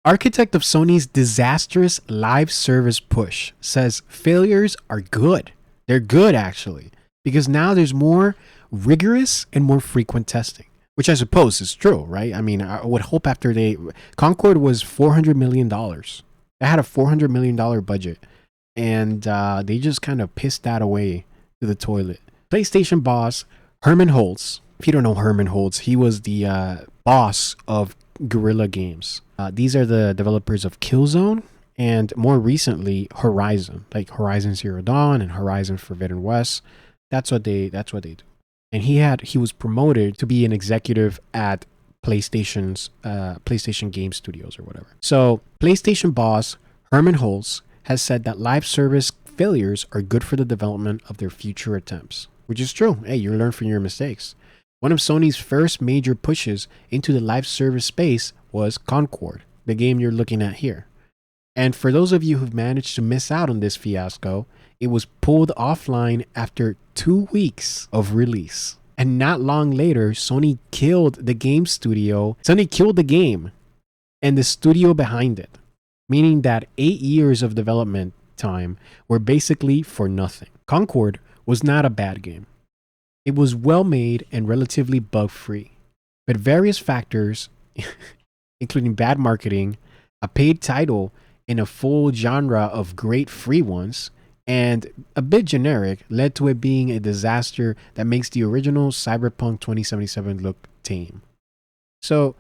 Architect of Sony's disastrous live service push says failures are good. They're good, actually, because now there's more rigorous and more frequent testing, which I suppose is true, right? I mean, I would hope after Concord was $400 million. They had a $400 million budget, and they just kind of pissed that away to the toilet. PlayStation boss Herman Holtz. If you don't know Herman Holtz, he was the boss of Guerrilla Games. These are the developers of Killzone and more recently Horizon, like Horizon Zero Dawn and Horizon Forbidden West. That's what they do. And he was promoted to be an executive at PlayStation Game Studios or whatever. So PlayStation boss Herman Holtz has said that live service failures are good for the development of their future attempts, which is true. Hey, you learn from your mistakes. One of Sony's first major pushes into the live service space was Concord, the game you're looking at here. And for those of you who've managed to miss out on this fiasco, it was pulled offline after 2 weeks of release. And not long later, Sony killed the game studio. Sony killed the game and the studio behind it, meaning that 8 years of development time were basically for nothing. Concord was not a bad game. It was well made and relatively bug-free, but various factors, including bad marketing, a paid title in a full genre of great free ones, and a bit generic, led to it being a disaster that makes the original Cyberpunk 2077 look tame. So,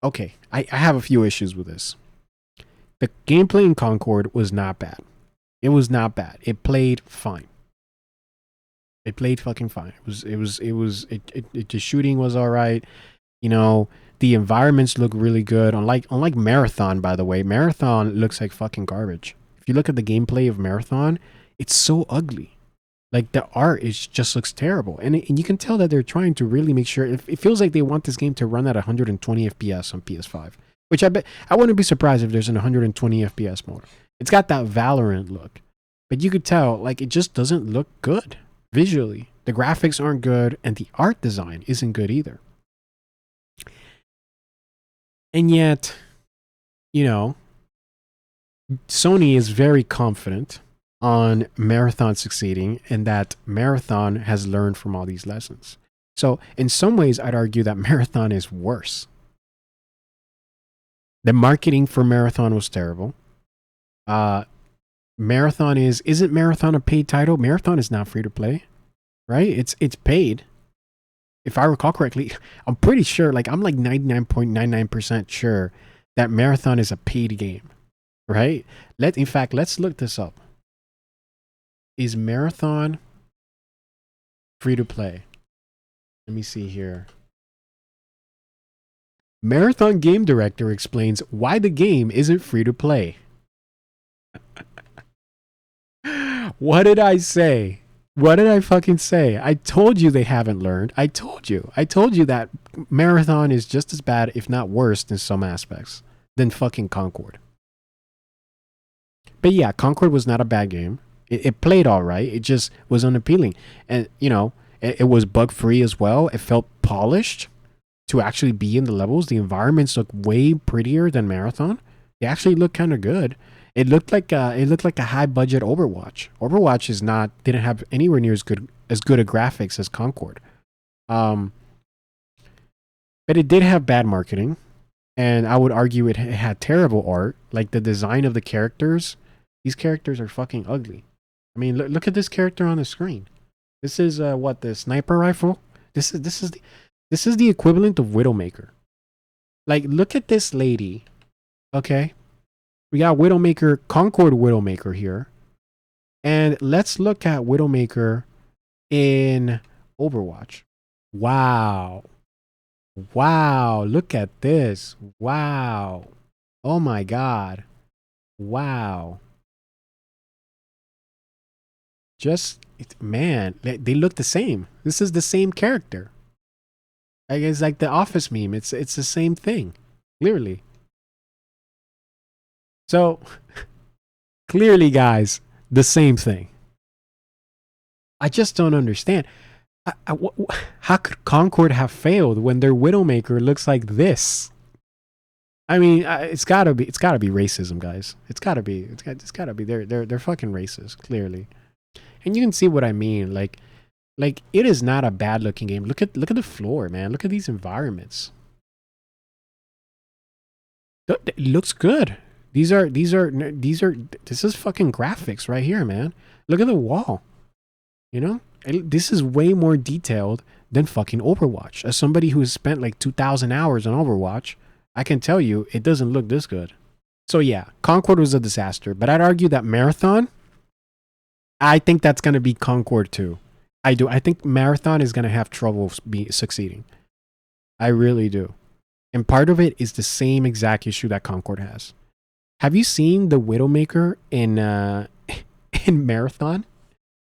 okay, I have a few issues with this. The gameplay in Concord was not bad. It was not bad. It played fine. It played fucking fine. The shooting was all right. You know, the environments look really good. Unlike Marathon, by the way, Marathon looks like fucking garbage. If you look at the gameplay of Marathon, it's so ugly. Like the art just looks terrible, and you can tell that they're trying to really make sure. It feels like they want this game to run at 120 FPS on PS5, which I wouldn't be surprised if there's an 120 FPS mode. It's got that Valorant look, but you could tell like it just doesn't look good. Visually, the graphics aren't good, and the art design isn't good either. And yet, you know, Sony is very confident on Marathon succeeding and that Marathon has learned from all these lessons. So, in some ways, I'd argue that Marathon is worse. The marketing for Marathon was terrible. Isn't Marathon a paid title? Marathon is not free to play, right? It's paid. If I recall correctly, I'm pretty sure, like I'm like 99.99% sure that Marathon is a paid game, right? Let's look this up. Is Marathon free to play? Let me see here. Marathon game director explains why the game isn't free to play. What did I say? What did I fucking say? I told you they haven't learned. I told you that Marathon is just as bad, if not worse, in some aspects than fucking Concord. But yeah, Concord was not a bad game. It played all right. It just was unappealing. And, you know, it was bug free as well. It felt polished to actually be in the levels. The environments look way prettier than Marathon. They actually look kind of good. It looked like a high budget Overwatch. Overwatch didn't have anywhere near as good a graphics as Concord. But it did have bad marketing, and I would argue it had terrible art. Like the design of the characters, these characters are fucking ugly. I mean, look at this character on the screen. This is the sniper rifle. This is the equivalent of Widowmaker. Like, look at this lady. Okay. We got Widowmaker, Concord Widowmaker here. And let's look at Widowmaker in Overwatch. Wow. Wow. Look at this. Wow. Oh my God. Wow. Man, they look the same. This is the same character. It's like the Office meme. It's the same thing. Clearly. So, clearly, guys, the same thing. I just don't understand. How could Concord have failed when their Widowmaker looks like this? I mean, it's gotta be racism, guys. It's gotta be. They're fucking racist, clearly. And you can see what I mean. Like it is not a bad looking game. Look at the floor, man. Look at these environments. It looks good. This is fucking graphics right here, man. Look at the wall. You know, this is way more detailed than fucking Overwatch. As somebody who has spent like 2,000 hours on Overwatch, I can tell you it doesn't look this good. So yeah, Concord was a disaster, but I'd argue that Marathon, I think that's going to be Concord too. I do. I think Marathon is going to have trouble succeeding. I really do. And part of it is the same exact issue that Concord has. Have you seen the Widowmaker in in Marathon?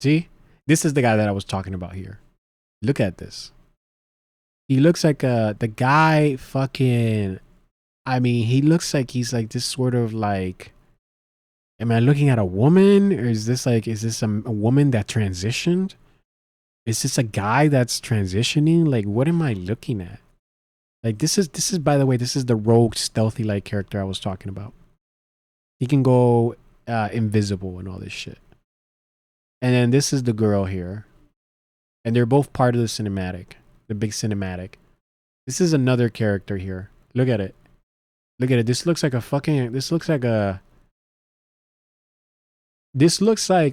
See? This is the guy that I was talking about here. Look at this. He looks like the guy fucking, I mean, he looks like he's like this sort of like, am I looking at a woman? Or is this a woman that transitioned? Is this a guy that's transitioning? Like, what am I looking at? Like, this is, by the way, this is the rogue stealthy like character I was talking about. He can go invisible and all this shit. And then this is the girl here. And they're both part of the cinematic. The big cinematic. This is another character here. Look at it. Look at it. This looks like a fucking, this looks like,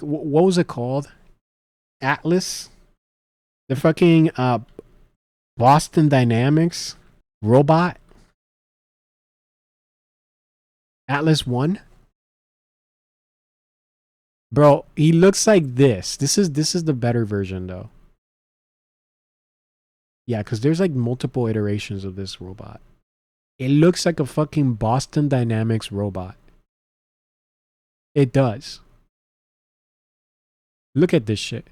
what was it called? Atlas? The fucking Boston Dynamics robot? Atlas 1? Bro, he looks like this. This is the better version though. Yeah, because there's like multiple iterations of this robot. It looks like a fucking Boston Dynamics robot. It does. Look at this shit.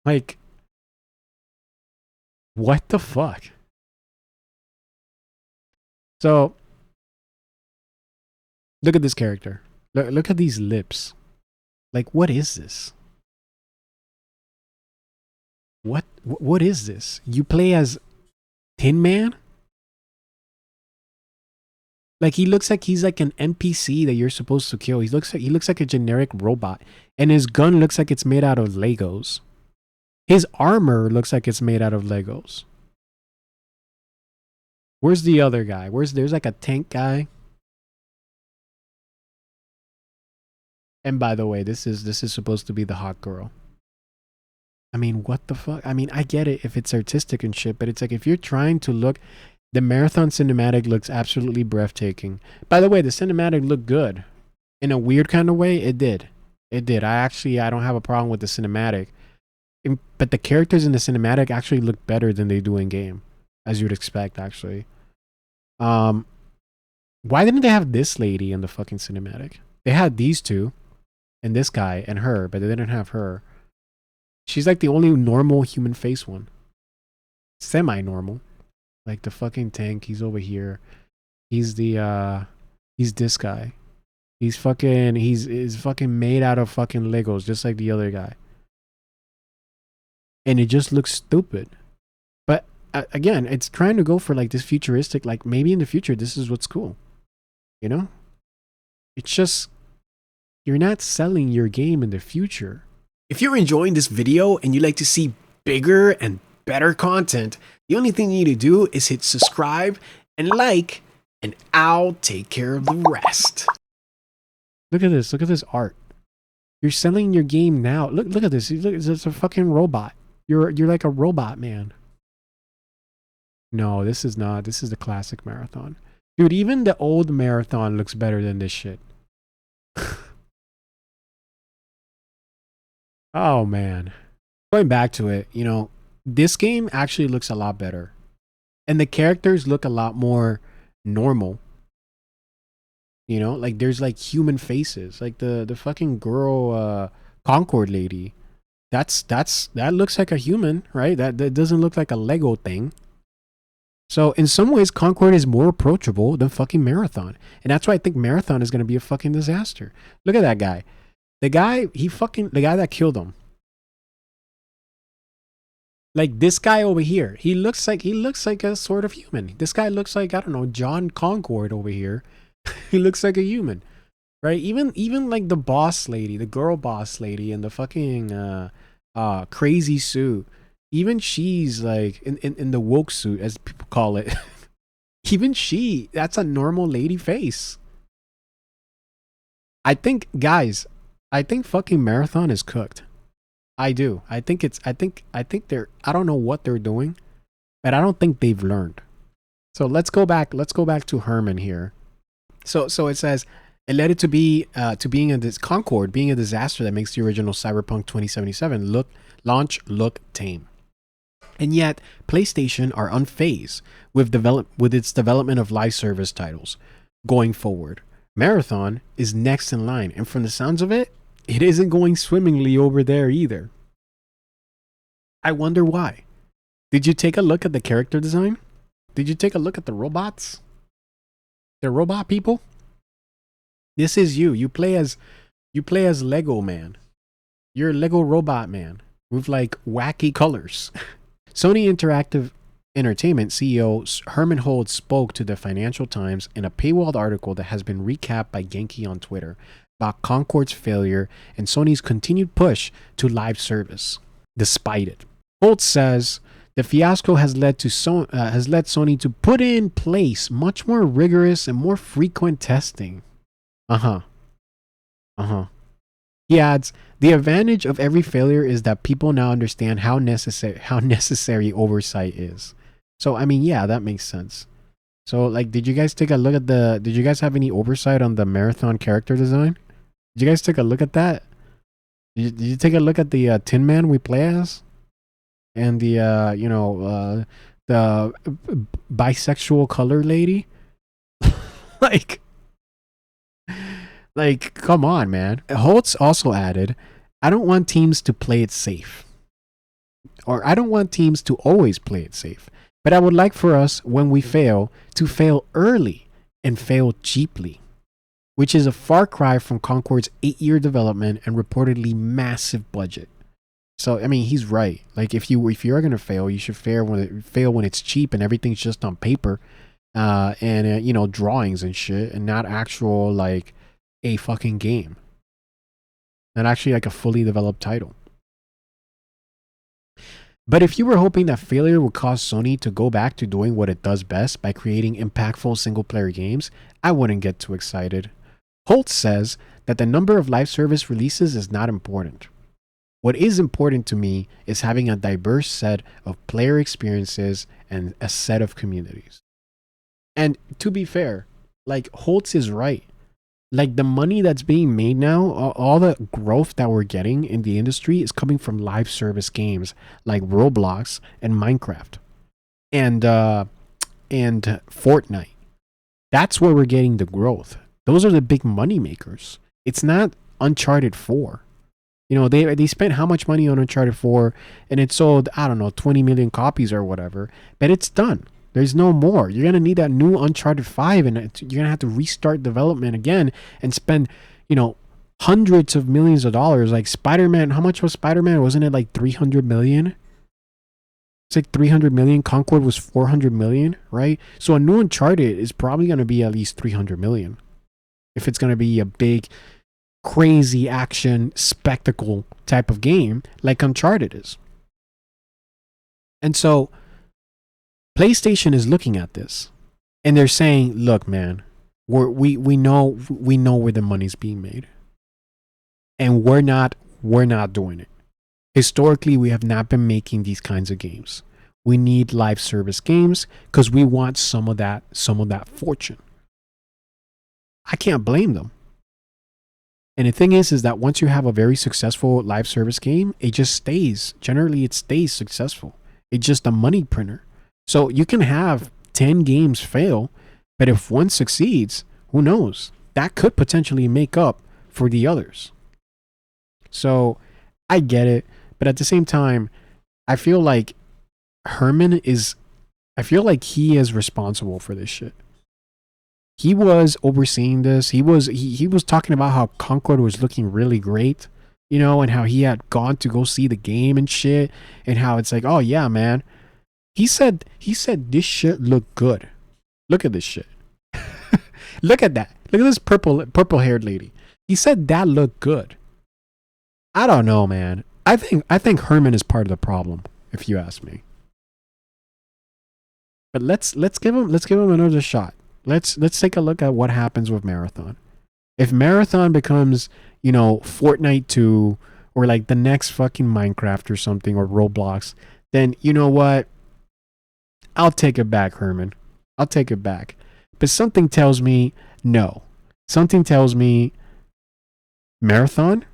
Like, what the fuck? So, look at this character. Look at these lips. Like, what is this? What is this? You play as Tin Man? Like, he looks like he's like an NPC that you're supposed to kill. He looks like a generic robot. And his gun looks like it's made out of Legos. His armor looks like it's made out of Legos. Where's the other guy? There's like a tank guy. And by the way, this is supposed to be the hot girl. I mean, what the fuck? I mean, I get it if it's artistic and shit, but it's like if you're trying to look, the Marathon cinematic looks absolutely breathtaking. By the way, the cinematic looked good. In a weird kind of way, it did. It did. I don't have a problem with the cinematic. But the characters in the cinematic actually look better than they do in game, as you'd expect, actually. Why didn't they have this lady in the fucking cinematic? They had these two, and this guy and her, but they didn't have her. She's like the only normal human face one. Semi-normal. Like the fucking tank, he's over here. He's this guy. He's fucking made out of fucking Legos, just like the other guy. And it just looks stupid. But again, it's trying to go for like this futuristic, like maybe in the future this is what's cool. You know? It's just, you're not selling your game in the future. If you're enjoying this video and you'd like to see bigger and better content, the only thing you need to do is hit subscribe and like, and I'll take care of the rest. Look at this. Look at this art. You're selling your game now. Look at this. Look, it's a fucking robot. You're like a robot, man. No, this is not. This is the classic Marathon. Dude, even the old Marathon looks better than this shit. Oh, man. Going back to it, you know, this game actually looks a lot better. And the characters look a lot more normal. You know, like there's like human faces. Like the fucking girl Concord lady. That looks like a human, right? That doesn't look like a Lego thing. So in some ways, Concord is more approachable than fucking Marathon. And that's why I think Marathon is gonna be a fucking disaster. Look at that guy. The guy that killed him. Like this guy over here, he looks like a sort of human. This guy looks like, I don't know, John Concord over here. He looks like a human, right? Even like the boss lady, the girl boss lady, in the fucking crazy suit. Even she's like in the woke suit, as people call it. Even she, that's a normal lady face. I think, guys, I think fucking Marathon is cooked. I do. I think they're, I don't know what they're doing, but I don't think they've learned. So let's go back to Herman here. So it says it led it to being a this Concord being a disaster that makes the original Cyberpunk 2077 look tame. And yet, PlayStation are unfazed with its development of live service titles going forward. Marathon is next in line, and from the sounds of it, it isn't going swimmingly over there either. I wonder why. Did you take a look at the character design? Did you take a look at the robots? The robot people? This is you. You play as Lego man. You're a Lego robot man with like wacky colors. Sony Interactive Entertainment CEO Herman Holtz spoke to the Financial Times in a paywalled article that has been recapped by Genki on Twitter about Concord's failure and Sony's continued push to live service, despite it. Holtz says the fiasco has led Sony to put in place much more rigorous and more frequent testing. Uh huh. Uh huh. He adds, the advantage of every failure is that people now understand how necessary oversight is. So I mean, yeah, that makes sense. So like, did you guys take a look at the? Did you guys have any oversight on the Marathon character design? Did you guys take a look at that? Did you take a look at the Tin Man we play as, and the the bisexual color lady? like Like, come on, man. Holtz also added, I don't want teams to play it safe. Or I don't want teams to always play it safe. But I would like for us, when we fail, to fail early and fail cheaply. Which is a far cry from Concord's 8-year development and reportedly massive budget. So, I mean, he's right. Like, if you're going to fail, you should fail when it's cheap and everything's just on paper. And drawings and shit. And not actual, like, a fucking game. Not actually like a fully developed title. But if you were hoping that failure would cause Sony to go back to doing what it does best by creating impactful single-player games, I wouldn't get too excited. Holtz says that the number of live service releases is not important. What is important to me is having a diverse set of player experiences and a set of communities. And to be fair, like, Holtz is right. Like, the money that's being made now, all the growth that we're getting in the industry is coming from live service games like Roblox and Minecraft and Fortnite. That's where we're getting the growth. Those are the big money makers. It's not Uncharted 4. You know, they spent how much money on Uncharted 4 and it sold, I don't know, 20 million copies or whatever, but it's done. There's no more. You're going to need that new Uncharted 5 and you're going to have to restart development again and spend, hundreds of millions of dollars. Like Spider-Man, how much was Spider-Man? Wasn't it like 300 million? It's like 300 million. Concord was 400 million, right? So a new Uncharted is probably going to be at least 300 million. If it's going to be a big, crazy action spectacle type of game like Uncharted is. And so PlayStation is looking at this and they're saying, look, man, we know where the money's being made. And we're not doing it. Historically, we have not been making these kinds of games. We need live service games because we want some of that fortune. I can't blame them. And the thing is that once you have a very successful live service game, it just stays. Generally, it stays successful. It's just a money printer. So you can have 10 games fail, but if one succeeds, who knows? That could potentially make up for the others. So I get it. But at the same time, I feel like he is responsible for this shit. He was overseeing this. He was talking about how Concord was looking really great. you know, and how he had gone to go see the game and shit, and how it's like, oh yeah, man. He said this shit looked good. Look at this shit. Look at that. Look at this purple haired lady. He said that looked good. I don't know, man. I think Herman is part of the problem, if you ask me. But let's give him another shot. Let's take a look at what happens with Marathon. If Marathon becomes, Fortnite 2 or like the next fucking Minecraft or something or Roblox, then you know what? I'll take it back, Herman. I'll take it back. But something tells me no. Something tells me Marathon,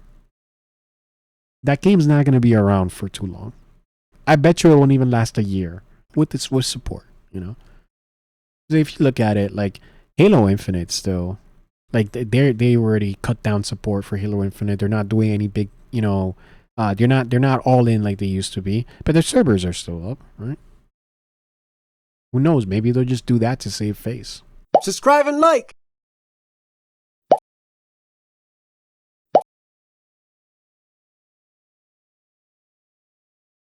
that game's not going to be around for too long. I bet you it won't even last a year with support, you know? If you look at it, like Halo Infinite still, like they already cut down support for Halo Infinite. They're not doing any big, they're not all in like they used to be, but their servers are still up, right? Who knows? Maybe they'll just do that to save face. Subscribe and like.